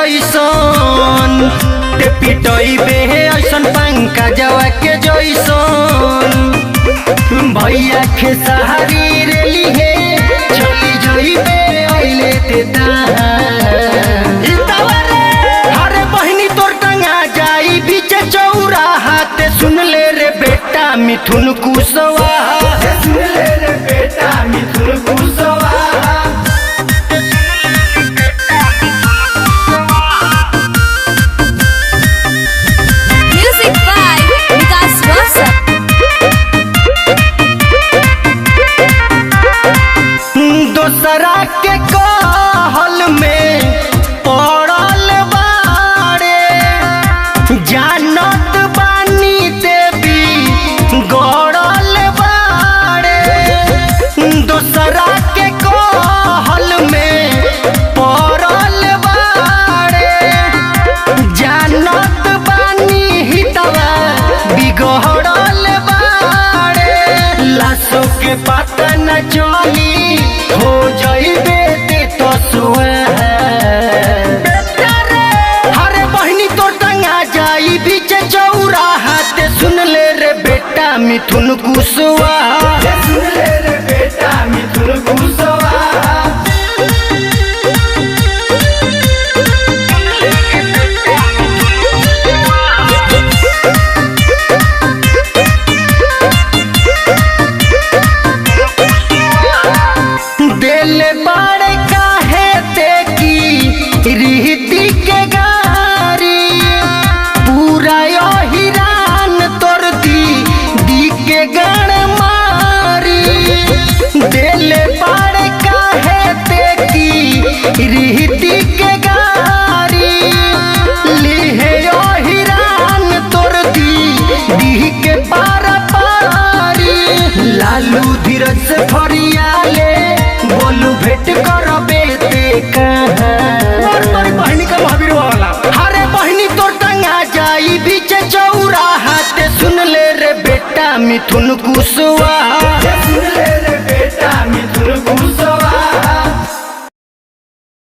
जैसन ते पिटइबे ऐसन पंकजवा के जैसन भैया के सहारी रेली है चली जइबे आइले ते हरे बहनी तोर टंगा जाई बीच चौराहा ते सुन ले रे बेटा मिथुन कुशवाहा सुन ले रे बेटा मिथुन कुशवाहा। दोसरा के कहल में पड़ल बाड़े जानत बानी देवी गड़ल बाड़े दोसरा के कहल में पड़ल बाड़े जानत बानी हितवा बिगड़ल बाड़े लाशों के पता न चली हो जाइबे ते तो हरे बहनी तो टंगा जाई बीच चौराहा ते सुन ले रे बेटा मिथुन कुशवाहा सुन ले रे बेटा मिथुन कुशवाहा। दिल बाड़े काहे ते की रीति के गारी पूरा यो हिरान तोर दी के गण मारी दिल बाड़े काहे ते की रीति के गारी लिहे यो हिरान तोर दी के पारा पारी लालू धीरज से फरियाले बोलू भेंट करबे ते कहां बहनी का महावीर वाला हरे बहनी तोर टंगा जाई बीच चौराहा ते सुन ले रे बेटा मिथुन कुशवाहा।